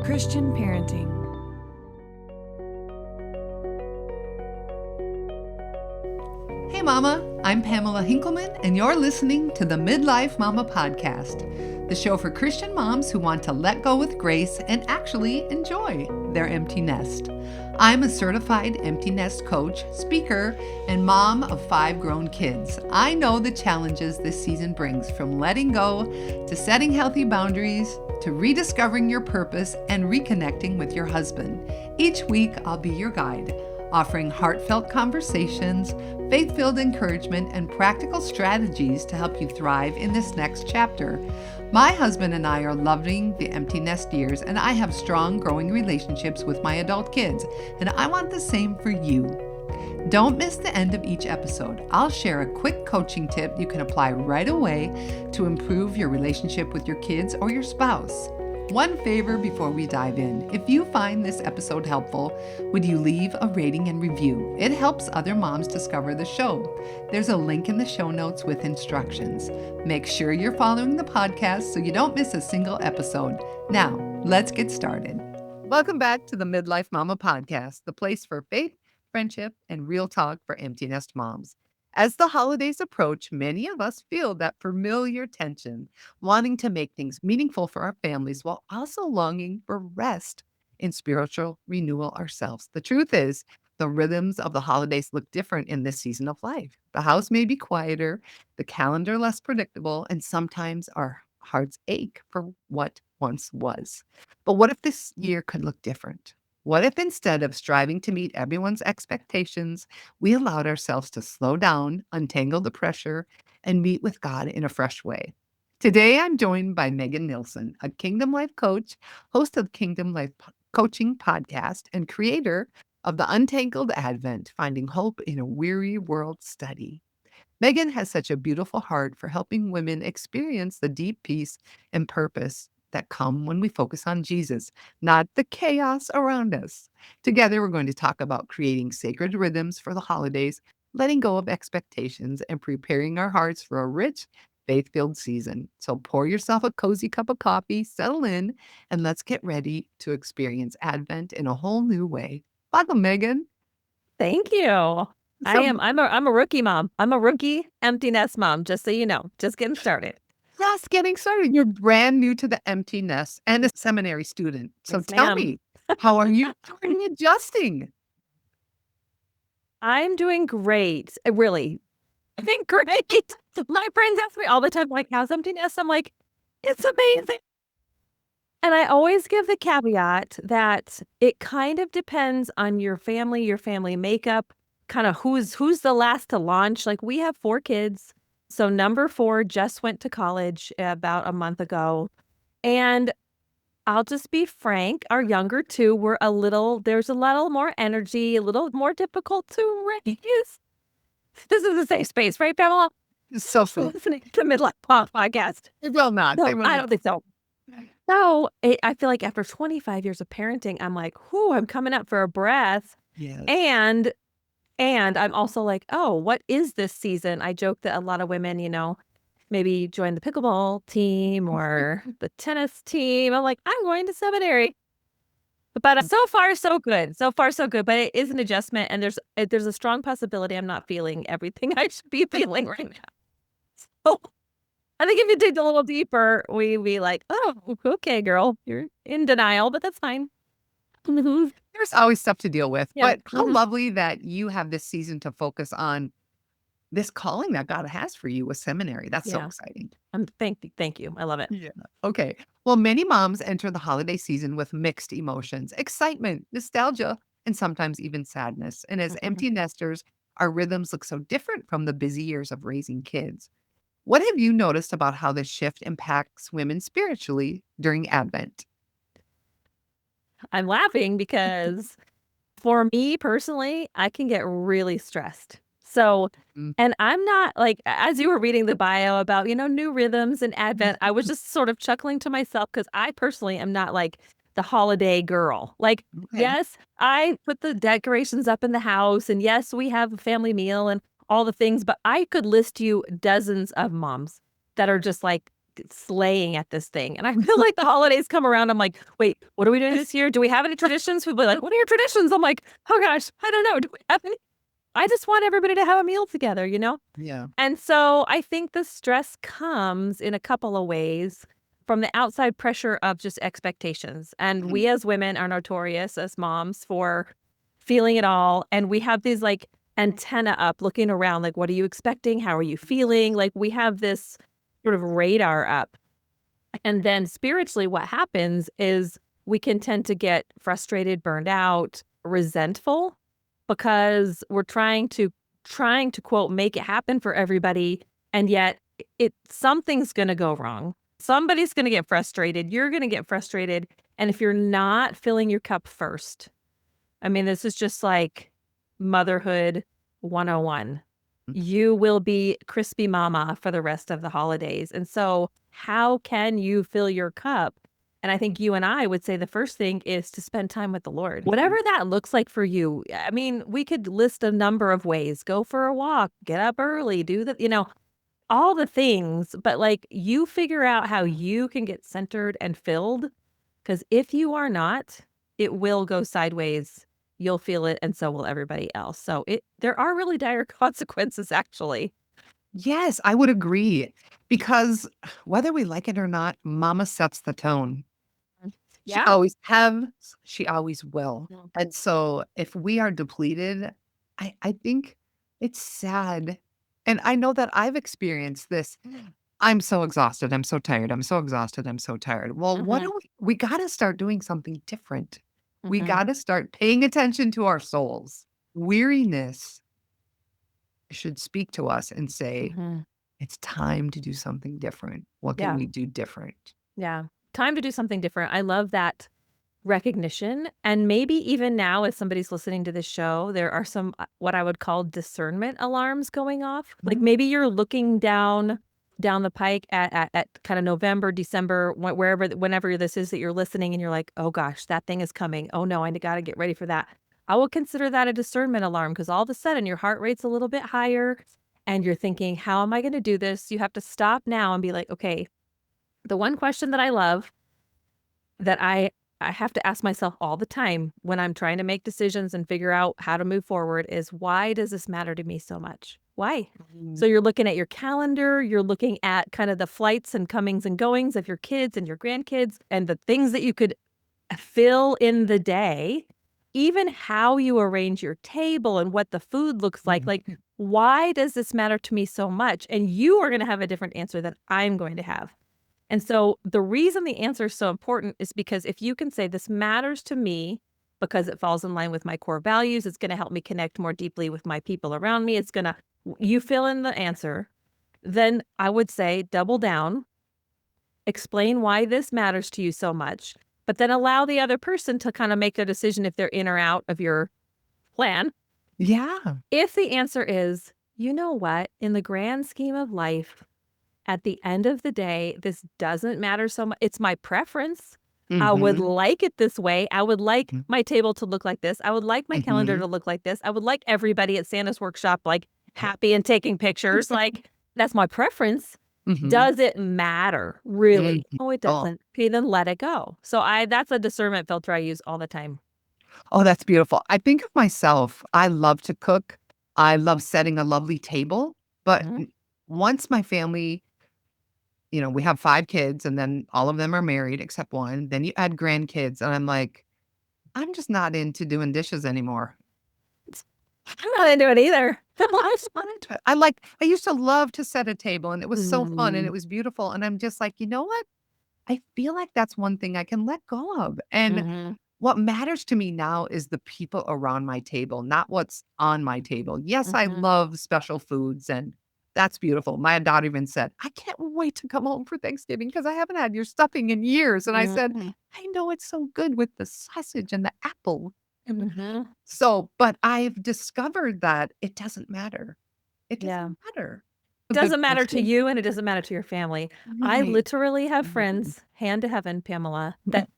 Christian parenting. Hey Mama, I'm Pamela Hinkleman, and you're listening to the Midlife Mama Podcast, the show for Christian moms who want to let go with grace and actually enjoy their empty nest. I'm a certified empty nest coach, speaker, and mom of 5 grown kids. I know the challenges this season brings, from letting go to setting healthy boundaries to rediscovering your purpose and reconnecting with your husband. Each week, I'll be your guide, offering heartfelt conversations, faith-filled encouragement, and practical strategies to help you thrive in this next chapter. My husband and I are loving the empty nest years, and I have strong, growing relationships with my adult kids, and I want the same for you. Don't miss the end of each episode. I'll share a quick coaching tip you can apply right away to improve your relationship with your kids or your spouse. One favor before we dive in. If you find this episode helpful, would you leave a rating and review? It helps other moms discover the show. There's a link in the show notes with instructions. Make sure you're following the podcast so you don't miss a single episode. Now, let's get started. Welcome back to the Midlife Mama Podcast, the place for faith, friendship, and real talk for empty nest moms. As the holidays approach, many of us feel that familiar tension, wanting to make things meaningful for our families while also longing for rest in spiritual renewal ourselves. The truth is, the rhythms of the holidays look different in this season of life. The house may be quieter, the calendar less predictable, and sometimes our hearts ache for what once was. But what if this year could look different? What if instead of striving to meet everyone's expectations, we allowed ourselves to slow down, untangle the pressure, and meet with God in a fresh way? Today, I'm joined by Megan Nilsen, a Kingdom Life coach, host of Kingdom Life Coaching podcast, and creator of the Untangled Advent, Finding Hope in a Weary World study. Megan has such a beautiful heart for helping women experience the deep peace and purpose that come when we focus on Jesus, not the chaos around us. Together, we're going to talk about creating sacred rhythms for the holidays, letting go of expectations, and preparing our hearts for a rich, faith-filled season. So pour yourself a cozy cup of coffee, settle in, and let's get ready to experience Advent in a whole new way. Welcome, Megan. Thank you. I'm a rookie mom. I'm a rookie empty nest mom, just so you know. Just getting started. Just getting started. You're brand new to the empty nest and a seminary student. So Yes, tell ma'am. me, how are you doing adjusting? I'm doing great. Really. I think great. My friends ask me all the time, like, how's empty nest? I'm like, it's amazing. And I always give the caveat that it kind of depends on your family makeup, kind of who's the last to launch. Like, we have 4 kids. So number 4 just went to college about a month ago. And I'll just be frank, our younger 2 were there's a little more energy, a little more difficult to raise. This is a safe space, right, Pamela? It's so For sweet. listening to Midlife Podcast. They will not. No, They will I not. don't think so. So I feel like after 25 years of parenting, I'm like, whoo, I'm coming up for a breath. Yes. And I'm also like, oh, what is this season? I joke that a lot of women, maybe join the pickleball team or the tennis team. I'm like, I'm going to seminary. But so far, so good. So far, so good. But it is an adjustment. And there's a strong possibility I'm not feeling everything I should be feeling right now. So I think if you dig a little deeper, we be like, oh, okay, girl, you're in denial, but that's fine. There's always stuff to deal with. Yeah. But how lovely that you have this season to focus on this calling that God has for you with seminary. That's so Yeah. exciting. Thank you. I love it. Yeah. Okay. Well, many moms enter the holiday season with mixed emotions, excitement, nostalgia, and sometimes even sadness. And as empty nesters, our rhythms look so different from the busy years of raising kids. What have you noticed about how this shift impacts women spiritually during Advent? I'm laughing because for me personally, I can get really stressed. So, Mm. and I'm not like, as you were reading the bio about, new rhythms and Advent, I was just sort of chuckling to myself because I personally am not like the holiday girl. Like, Okay. yes, I put the decorations up in the house, and yes, we have a family meal and all the things, but I could list you dozens of moms that are just like slaying at this thing. And I feel like the holidays come around. I'm like, wait, what are we doing this year? Do we have any traditions? People are like, what are your traditions? I'm like, oh gosh, I don't know. Do we have any? I just want everybody to have a meal together, Yeah. And so I think the stress comes in a couple of ways from the outside pressure of just expectations. And we as women are notorious as moms for feeling it all. And we have these like antenna up looking around, like, what are you expecting? How are you feeling? Like we have this sort of radar up. And then spiritually, what happens is we can tend to get frustrated, burned out, resentful because we're trying to quote make it happen for everybody, and yet something's going to go wrong. Somebody's going to get frustrated. You're going to get frustrated, and if you're not filling your cup first, I mean, this is just like motherhood 101. You will be crispy mama for the rest of the holidays. And so how can you fill your cup? And I think you and I would say the first thing is to spend time with the Lord. Whatever that looks like for you. I mean, we could list a number of ways. Go for a walk, get up early, do all the things, but like you figure out how you can get centered and filled. Because if you are not, it will go sideways. You'll feel it, and so will everybody else. So there are really dire consequences, actually. Yes, I would agree. Because whether we like it or not, mama sets the tone. She Yeah. always has, she always will. Yeah. And so if we are depleted, I think it's sad. And I know that I've experienced this. I'm so exhausted. I'm so tired. I'm so exhausted. I'm so tired. Well, what Mhm. do we got to start doing something different. We Mhm. got to start paying attention to our souls. Weariness should speak to us and say, Mhm. it's time to do something different. What can Yeah. we do different? Yeah. Time to do something different. I love that recognition. And maybe even now, as somebody's listening to this show, there are some what I would call discernment alarms going off. Like maybe you're looking down the pike at kind of November, December, whenever this is that you're listening, and you're like, oh gosh, that thing is coming. Oh no, I got to get ready for that. I will consider that a discernment alarm because all of a sudden your heart rate's a little bit higher and you're thinking, how am I going to do this? You have to stop now and be like, okay, the one question that I love that I have to ask myself all the time when I'm trying to make decisions and figure out how to move forward is, why does this matter to me so much? Why? So you're looking at your calendar, you're looking at kind of the flights and comings and goings of your kids and your grandkids and the things that you could fill in the day, even how you arrange your table and what the food looks like. Like, why does this matter to me so much? And you are going to have a different answer than I'm going to have. And so the reason the answer is so important is because if you can say this matters to me because it falls in line with my core values, it's going to help me connect more deeply with my people around me. You fill in the answer, then I would say double down, explain why this matters to you so much, but then allow the other person to kind of make a decision if they're in or out of your plan. Yeah. If the answer is, you know what, in the grand scheme of life, at the end of the day, this doesn't matter so much. It's my preference. I would Mhm. like it this way. I would like my table to look like this. I would like my calendar Mhm. to look like this. I would like everybody at Santa's workshop like happy and taking pictures. Like that's my preference. Mhm. Does it matter? Really? Mhm. Oh, it Oh, doesn't. Okay, then let it go. So that's a discernment filter I use all the time. oh, that's beautiful. I think of myself, I love to cook. I love setting a lovely table, but Mhm. once my family, we have 5 kids and then all of them are married except one, then you add grandkids and I'm like, I'm just not into doing dishes anymore. I'm not into it either. I just not into it. I used to love to set a table and it was so fun and it Mhm. was beautiful and I'm just like, "You know what? I feel like that's one thing I can let go of." And Mhm. what matters to me now is the people around my table, not what's on my table. Yes, I Mhm. love special foods, and that's beautiful. My daughter even said, "I can't wait to come home for Thanksgiving because I haven't had your stuffing in years." And I said, Mhm. "I know it's so good with the sausage and the apple." And Mhm. so, but I've discovered that it doesn't matter. It Yeah. doesn't matter. Doesn't The matter to food. you and it doesn't matter to your family. I Right. literally have Mhm. friends, hand to heaven, Pamela, that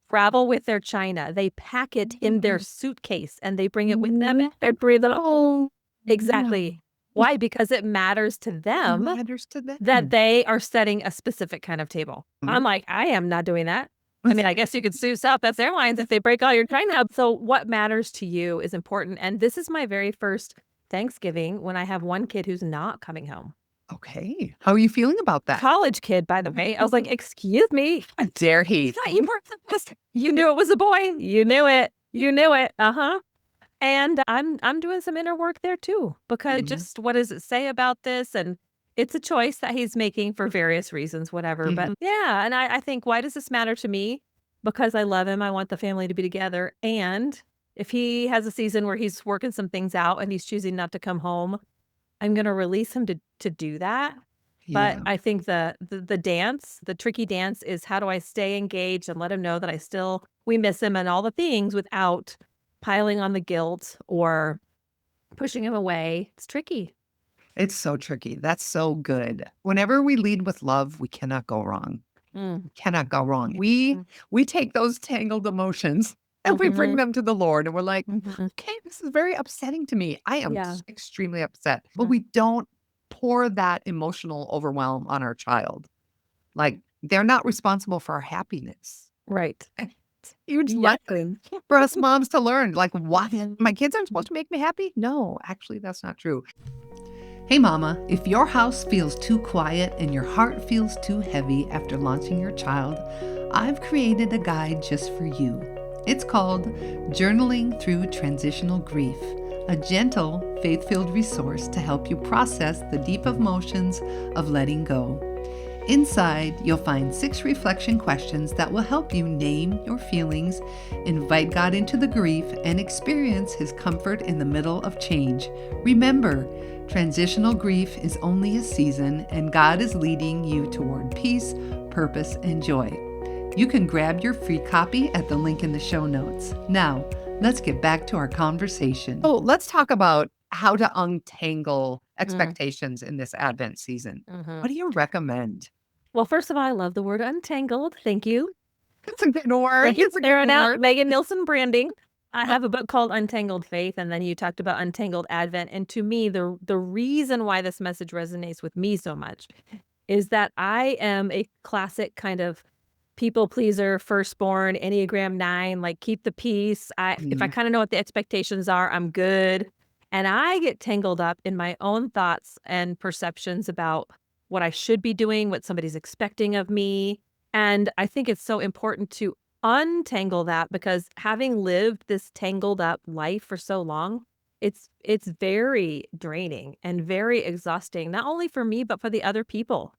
travel with their china. They pack it in their suitcase and they bring it with them. They breathe it. Oh, Yeah. exactly. Why? Because it matters to It them matters to that them. they are setting a specific kind of table. I'm like, I am not doing that. I mean, I guess you could sue Southwest Airlines if they break all your china. So what matters to you is important. And this is my very first Thanksgiving when I have one kid who's not coming home. Okay. How are you feeling about that? College kid, by the way. I was like, excuse me. How dare he? Thought you were supposed to. You knew it was a boy. You knew it. You knew it. Uh-huh. And I'm doing some inner work there too, because just what does it say about this? And it's a choice that he's making for various reasons, whatever. But yeah, and I think, why does this matter to me? Because I love him. I want the family to be together. And if he has a season where he's working some things out and he's choosing not to come home, I'm going to release him to do that. But Yeah. I think the dance, the tricky dance is, how do I stay engaged and let him know that we miss him and all the things without piling on the guilt or pushing him away. It's tricky. It's so tricky. That's so good. Whenever we lead with love, we cannot go wrong. Cannot go wrong. We take those tangled emotions and we bring them to the Lord and we're like, okay, this is very upsetting to me. I am Yeah. extremely upset. But we don't pour that emotional overwhelm on our child. Like, they're not responsible for our happiness. Right. Huge lesson for us moms to learn. Like, what? My kids aren't supposed to make me happy? No, actually, that's not true. Hey mama, if your house feels too quiet and your heart feels too heavy after launching your child, I've created a guide just for you. It's called Journaling Through Transitional Grief, a gentle, faith-filled resource to help you process the deep emotions of letting go. Inside, you'll find 6 reflection questions that will help you name your feelings, invite God into the grief, and experience His comfort in the middle of change. Remember, transitional grief is only a season, and God is leading you toward peace, purpose, and joy. You can grab your free copy at the link in the show notes. Now, let's get back to our conversation. So let's talk about how to untangle expectations in this Advent season. What do you recommend? Well, first of all, I love the word untangled. Thank you. It's a good word. Thank you It's for a sharing good out word. Megan Nilsen branding. I have a book called Untangled Faith, and then you talked about Untangled Advent. And to me, the reason why this message resonates with me so much is that I am a classic kind of people pleaser, firstborn, Enneagram 9, like keep the peace. If I kind of know what the expectations are, I'm good. And I get tangled up in my own thoughts and perceptions about what I should be doing, what somebody's expecting of me. And I think it's so important to untangle that, because having lived this tangled up life for so long, it's very draining and very exhausting, not only for me, but for the other people.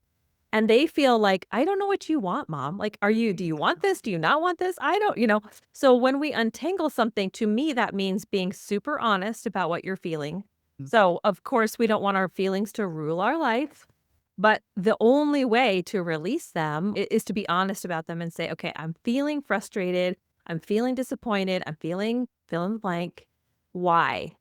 And they feel like, I don't know what you want, mom. Like, do you want this? Do you not want this? I don't. So when we untangle something, to me, that means being super honest about what you're feeling. So of course, we don't want our feelings to rule our life, but the only way to release them is to be honest about them and say, okay, I'm feeling frustrated. I'm feeling disappointed. I'm feeling fill in the blank. Why?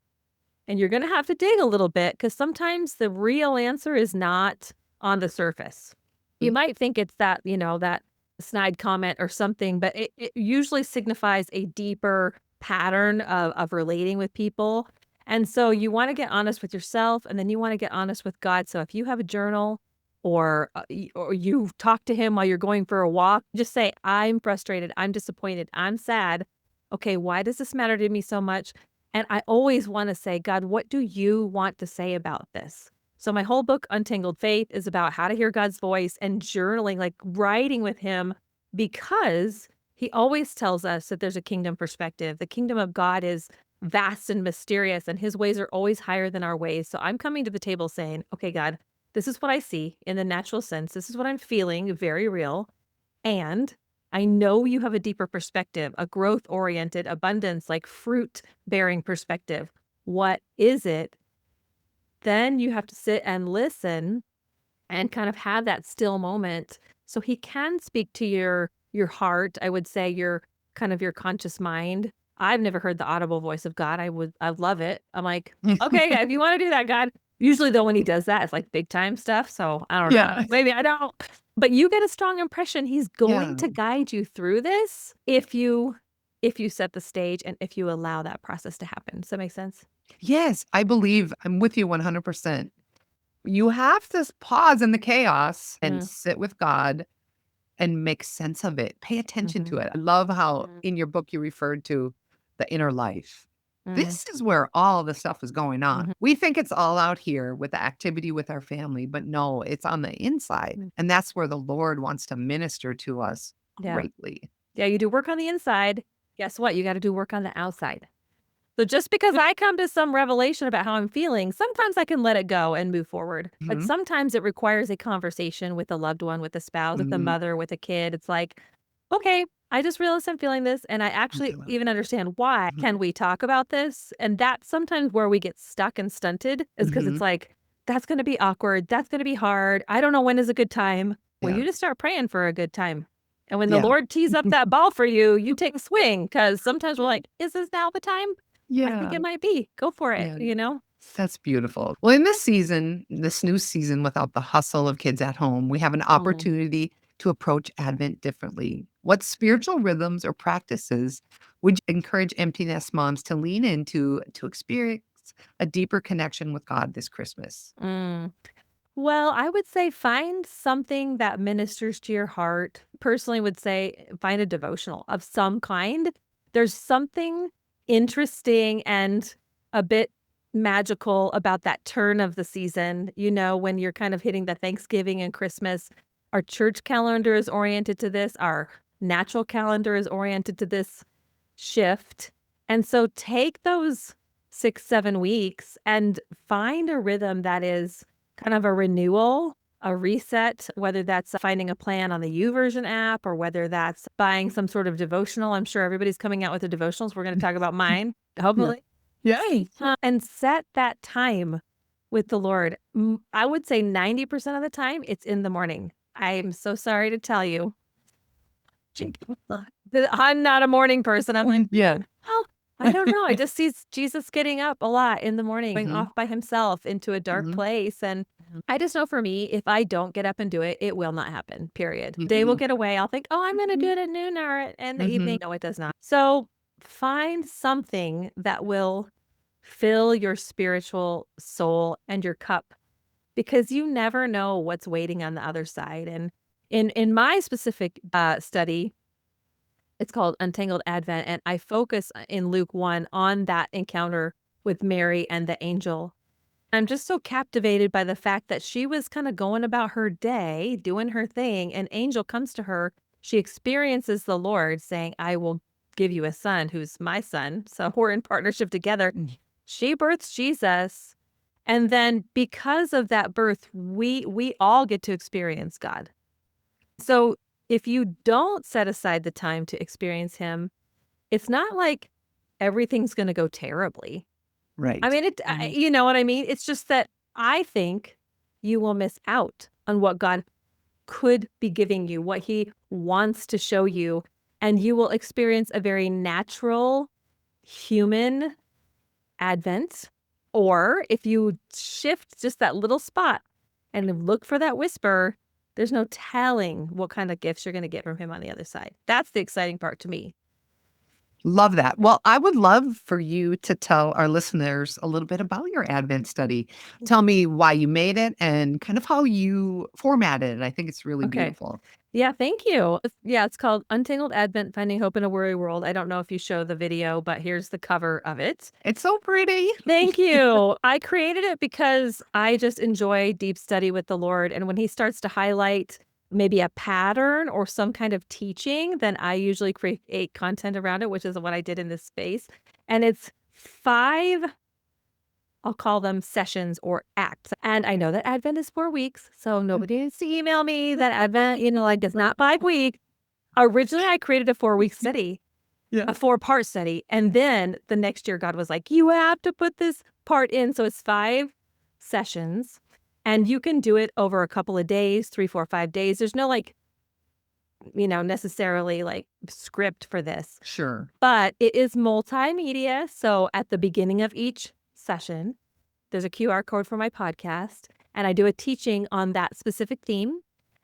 And you're going to have to dig a little bit, because sometimes the real answer is not on the surface. You might think it's that, that snide comment or something, but it usually signifies a deeper pattern of relating with people. And so you want to get honest with yourself, and then you want to get honest with God. So if you have a journal, or you talk to Him while you're going for a walk, just say, I'm frustrated, I'm disappointed, I'm sad. Okay, why does this matter to me so much? And I always want to say, God, what do you want to say about this? So my whole book, Untangled Faith, is about how to hear God's voice and journaling, like writing with Him, because He always tells us that there's a kingdom perspective. The kingdom of God is vast and mysterious, and His ways are always higher than our ways. So I'm coming to the table saying, okay, God, this is what I see in the natural sense. This is what I'm feeling, very real. And I know you have a deeper perspective, a growth-oriented, abundance, like fruit-bearing perspective. What is it? Then you have to sit and listen and kind of have that still moment, so He can speak to your heart. I would say your conscious mind. I've never heard the audible voice of God. I love it. I'm like, okay, if you want to do that, God. Usually though, when He does that, it's like big time stuff. So I don't know. Maybe I don't. But you get a strong impression He's going to guide you through this if you set the stage and if you allow that process to happen. Does that make sense? Yes, I believe I'm with you 100%. You have to pause in the chaos and Mm, sit with God and make sense of it. Pay attention to mhm, it. I love how in your book you referred to the inner life. mm, This is where all the stuff is going on. mhm. We think it's all out here with the activity with our family, but no, it's on the inside. Mm. And that's where the Lord wants to minister to us Yeah. greatly. Yeah, you do work on the inside. Guess what? You gotta do work on the outside. So just because I come to some revelation about how I'm feeling, sometimes I can let it go and move forward. But Mhm, sometimes it requires a conversation with a loved one, with a spouse, with a mhm. mother, with a kid. It's like, okay, I just realized I'm feeling this and I Okay, actually well, even understand why. mhm, Can we talk about this? And that's sometimes where we get stuck and stunted is because it's mhm. like, that's going to be awkward. That's going to be hard. I don't know when is a good time. Well, Yeah, you just start praying for a good time. And when the yeah. Lord tees up that ball for you, you take a swing because sometimes we're like, is this now the time? I think Yeah, it might be. Go for it, yeah. you know? That's beautiful. Well, in this season, this new season, without the hustle of kids at home, we have an Mm. opportunity to approach Advent differently. What spiritual rhythms or practices would you encourage empty nest moms to lean into to experience a deeper connection with God this Christmas? Mm. Well, I would say find something that ministers to your heart. Personally would say find a devotional of some kind. There's something interesting and a bit magical about that turn of the season, when you're kind of hitting the Thanksgiving and Christmas. Our church calendar is oriented to this, our natural calendar is oriented to this shift. And so take those 6, 7 weeks and find a rhythm that is kind of a renewal, a reset, whether that's finding a plan on the YouVersion app or whether that's buying some sort of devotional. I'm sure everybody's coming out with the devotionals. We're going to talk about mine, Yeah. hopefully. Yay. And set that time with the Lord. I would say 90% of the time it's in the morning. I'm so sorry to tell you. I'm not a morning person. I'm like, Yeah. oh, I don't know. I just see Jesus getting up a lot in the morning, going Mhm, off by himself into a dark mhm, place. And I just know for me, if I don't get up and do it, it will not happen, period. Day will mhm, get away. I'll think, oh, I'm going to do it at noon or in the evening. mhm. No, it does not. So find something that will fill your spiritual soul and your cup because you never know what's waiting on the other side. And in my specific study, it's called Untangled Advent, and I focus in Luke 1 on that encounter with Mary and the angel. I'm just so captivated by the fact that she was kind of going about her day, doing her thing. An angel comes to her. She experiences the Lord saying, I will give you a son who's my son. So we're in partnership together. She births Jesus. And then because of that birth, we all get to experience God. So if you don't set aside the time to experience him, it's not like everything's gonna go terribly. I Right. mean, you know what I mean? It's just that I think you will miss out on what God could be giving you, what he wants to show you, and you will experience a very natural human Advent. Or if you shift just that little spot and look for that whisper, there's no telling what kind of gifts you're gonna get from him on the other side. That's the exciting part to me. Love that. Well, I would love for you to tell our listeners a little bit about your Advent study. Tell me why you made it and kind of how you formatted it. I think it's really Okay. beautiful. Yeah, thank you. It's called Untangled Advent, Finding Hope in a Worry World. I don't know if you show the video, but here's the cover of it. It's so pretty. Thank you. I created it because I just enjoy deep study with the Lord, and when he starts to highlight maybe a pattern or some kind of teaching, then I usually create content around it, which is what I did in this space. And it's 5, I'll call them sessions or acts. And I know that Advent is 4 weeks, so nobody needs to email me that Advent, like, it's not 5 weeks. Originally, I created a 4-week study, Yeah. a 4-part study, and then the next year, God was like, "You have to put this part in." So it's 5 sessions, and you can do it over a couple of days, 3, 4, 5 days. There's no, like, necessarily, like, script for this, Sure. but it is multimedia. So at the beginning of each session, there's a QR code for my podcast, and I do a teaching on that specific theme.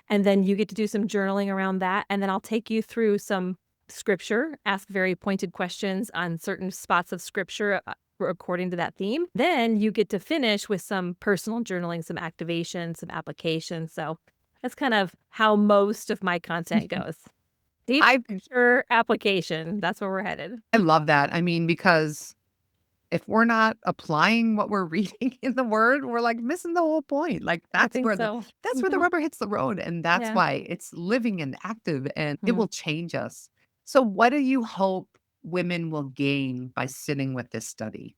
And then you get to do some journaling around that. And then I'll take you through some scripture, ask very pointed questions on certain spots of scripture according to that theme. Then you get to finish with some personal journaling, some activation, some application. So that's kind of how most of my content goes. Deep I picture application. That's where we're headed. I love that. I mean, because if we're not applying what we're reading in the Word, we're like missing the whole point. Like I think so. that's where the rubber hits the road, and that's Yeah. why it's living and active, and it Mhm. will change us. So, what do you hope women will gain by sitting with this study?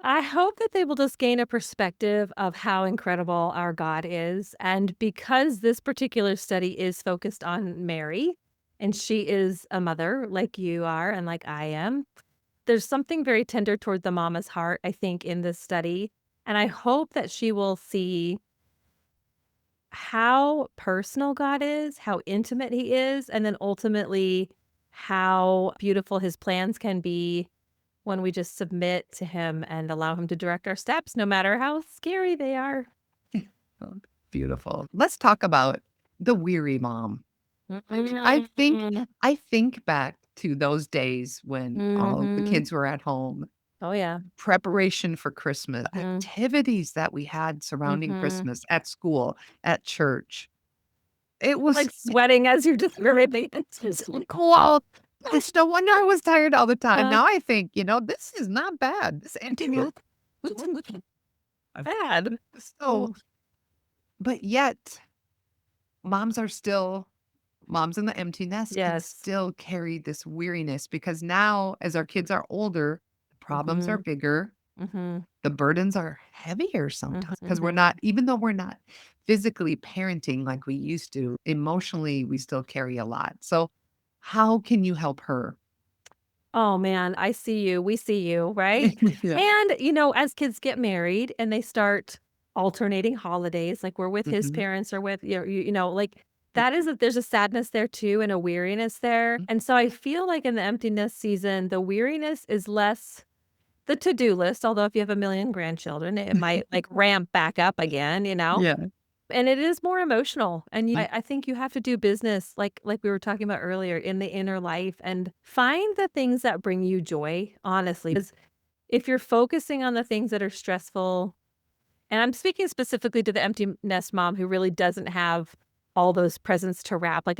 I hope that they will just gain a perspective of how incredible our God is. And because this particular study is focused on Mary, and she is a mother like you are and like I am, there's something very tender toward the mama's heart, I think, in this study. And I hope that she will see how personal God is, how intimate he is, and then ultimately how beautiful his plans can be when we just submit to him and allow him to direct our steps, no matter how scary they are. Oh, beautiful. Let's talk about the weary mom. I think Mhm. I think back to those days when all the Mhm. kids were at home, Oh, yeah. preparation for Christmas, Mhm. activities that we had surrounding Mhm. Christmas at school, at church. It was Like sweating as you're describing it. it's like, well, gosh, no wonder I was tired all the time. Uh, Now I think, this is not bad. This empty milk. bad. So, but yet moms are still moms in the empty nest can Yes. still carry this weariness because now, as our kids are older, the problems are Mhm. bigger, Mhm. the burdens are heavier Mhm. sometimes because we're Mhm. not, even though we're not physically parenting like we used to, emotionally, we still carry a lot. So, how can you help her? Oh, man, I see you. We see you, right? Yeah. And, as kids get married and they start alternating holidays, like we're with his Mhm. parents or with, like that is there's a sadness there too and a weariness there. And so I feel like in the emptiness season, the weariness is less the to-do list, although if you have a million grandchildren, it might like ramp back up again. Yeah. And it is more emotional, and I think you have to do business like we were talking about earlier in the inner life and find the things that bring you joy, honestly, because if you're focusing on the things that are stressful and I'm speaking specifically to the empty nest mom who really doesn't have all those presents to wrap, like,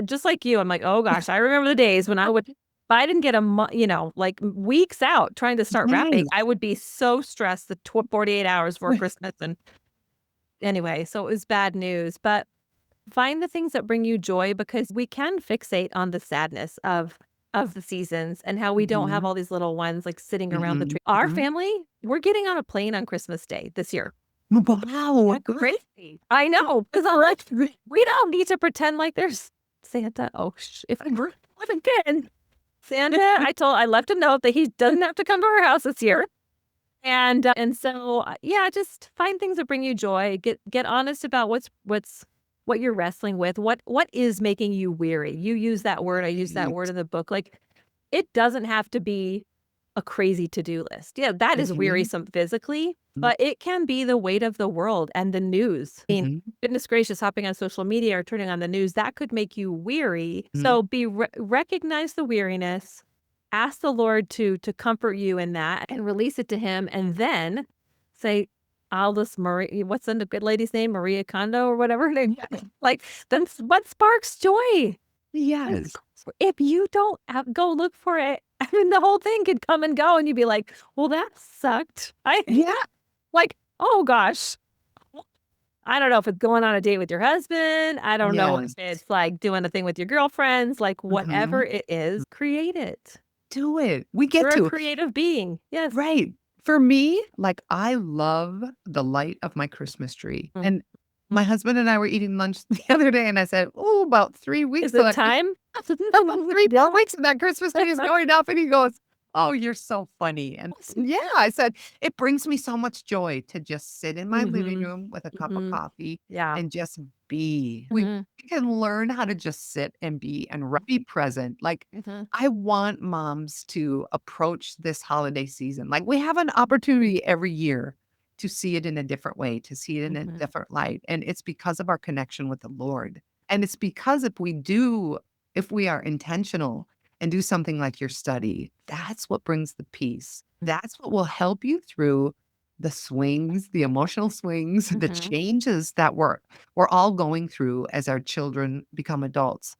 just like you, I'm like, "Oh gosh, I remember the days when if I didn't get like weeks out trying to start wrapping, Yes. I would be so stressed the 48 hours before Christmas, and anyway, so it was bad news, but find the things that bring you joy because we can fixate on the sadness of the seasons and how we don't have Mhm. all these little ones like sitting around the Mhm. tree. Our Mhm. family, we're getting on a plane on Christmas Day this year. Wow. That's crazy. I know, because I'm like, we don't need to pretend like there's Santa. Oh, if I live again, Santa, I left a note that he doesn't have to come to our house this year. And so, yeah, just find things that bring you joy. Get honest about what you're wrestling with. What is making you weary? You use that word. I use that word Right. in the book. Like, it doesn't have to be a crazy to-do list. Yeah, that is Mhm. wearisome physically, Mhm. but it can be the weight of the world and the news. I mean, Mhm. goodness gracious, hopping on social media or turning on the news, that could make you weary. Mhm. So recognize the weariness, ask the Lord to comfort you in that and release it to him, and then say, I'll just Marie, what's the good lady's name? Maria Kondo or whatever her name. Like, that's what sparks joy. Like, Yes. if you don't go look for it, I mean, the whole thing could come and go, and you'd be like, "Well, that sucked." Yeah. Like, oh gosh, I don't know if it's going on a date with your husband. I don't know if Yes. it's like doing a thing with your girlfriends. Like, whatever Mhm. it is, create it. Do it. We get You're a to. creative being. Yes. Right. For me, like, I love the light of my Christmas tree, Mm. and my husband and I were eating lunch the other day, and I said, "Oh, about 3 weeks Is till it that Chris time? about 3 more weeks and that Christmas tree is going up," and he goes, "Oh, you're so funny," and I said, "Yeah," I said, "It brings me so much joy to just sit in my living Mhm. room with a cup of Mhm. coffee Yeah. and just be." We Mhm. can learn how to just sit and be and be present, like, Mhm. I want moms to approach this holiday season like we have an opportunity every year to see it in a different way, to see it in a Mhm. different light. And it's because of our connection with the Lord. And it's because if we are intentional and do something like your study. That's what brings the peace. That's what will help you through the swings, the emotional swings, the changes that we're all going through as our children become adults.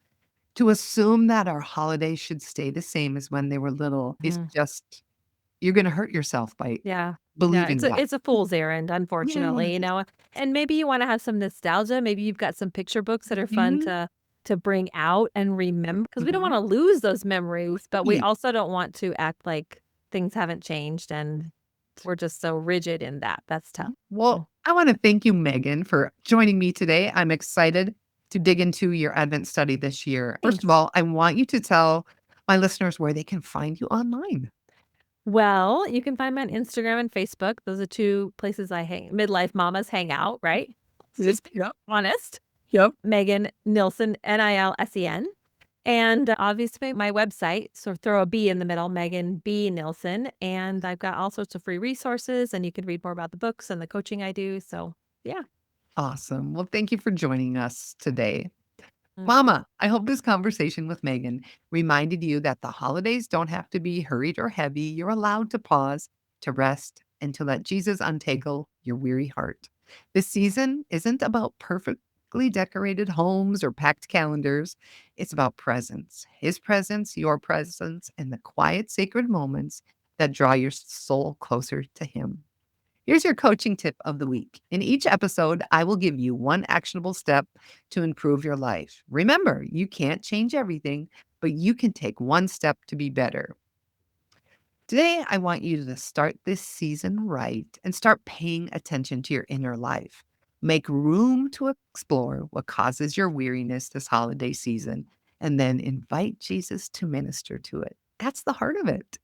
To assume that our holidays should stay the same as when they were little is just, you're going to hurt yourself by Yeah. Yeah, believing that. it's a fool's errand, unfortunately, Yes. and maybe you wanna have some nostalgia, maybe you've got some picture books that are fun Mhm. to bring out and remember, because we don't Mhm. wanna lose those memories, but we Right. also don't want to act like things haven't changed and we're just so rigid in that. That's tough. Well, I want to thank you, Megan, for joining me today. I'm excited to dig into your Advent study this year. First of Thanks. all, I want you to tell my listeners where they can find you online. Well, you can find me on Instagram and Facebook. Those are 2 places I hang midlife mamas hang out, right? Just be Yep. honest. Yep. Megan Nilsen, Nilsen. And obviously my website, so throw a B in the middle, Megan B. Nilsen. And I've got all sorts of free resources and you can read more about the books and the coaching I do. So yeah. Awesome. Well, thank you for joining us today. Mm. Mama, I hope this conversation with Megan reminded you that the holidays don't have to be hurried or heavy. You're allowed to pause, to rest, and to let Jesus untangle your weary heart. This season isn't about perfectly decorated homes or packed calendars. It's about presence, His presence, your presence, and the quiet, sacred moments that draw your soul closer to Him. Here's your coaching tip of the week. In each episode, I will give you one actionable step to improve your life. Remember, you can't change everything, but you can take one step to be better. Today, I want you to start this season right and start paying attention to your inner life. Make room to explore what causes your weariness this holiday season, and then invite Jesus to minister to it. That's the heart of it.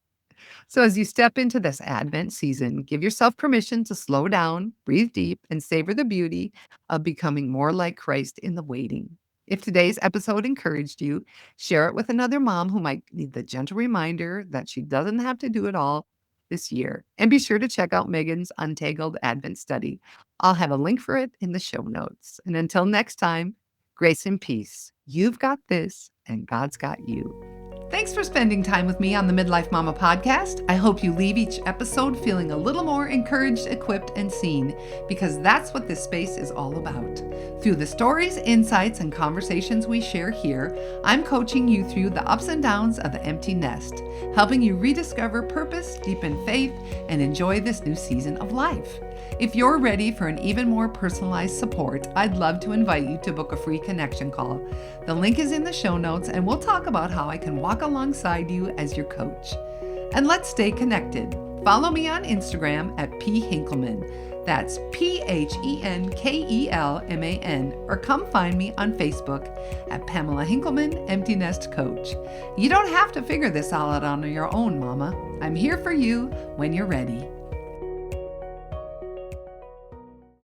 So, as you step into this Advent season, give yourself permission to slow down, breathe deep, and savor the beauty of becoming more like Christ in the waiting. If today's episode encouraged you, share it with another mom who might need the gentle reminder that she doesn't have to do it all this year. And be sure to check out Megan's Untangled Advent study. I'll have a link for it in the show notes. And until next time, grace and peace. You've got this, and God's got you. Thanks for spending time with me on the Midlife Mama podcast. I hope you leave each episode feeling a little more encouraged, equipped, and seen, because that's what this space is all about. Through the stories, insights, and conversations we share here, I'm coaching you through the ups and downs of the empty nest, helping you rediscover purpose, deepen faith, and enjoy this new season of life. If you're ready for an even more personalized support, I'd love to invite you to book a free connection call. The link is in the show notes, and we'll talk about how I can walk alongside you as your coach. And let's stay connected. Follow me on Instagram at @PHinkelman. That's PHENKELMAN. Or come find me on Facebook at Pamela Hinkelman, Empty Nest Coach. You don't have to figure this all out on your own, Mama. I'm here for you when you're ready.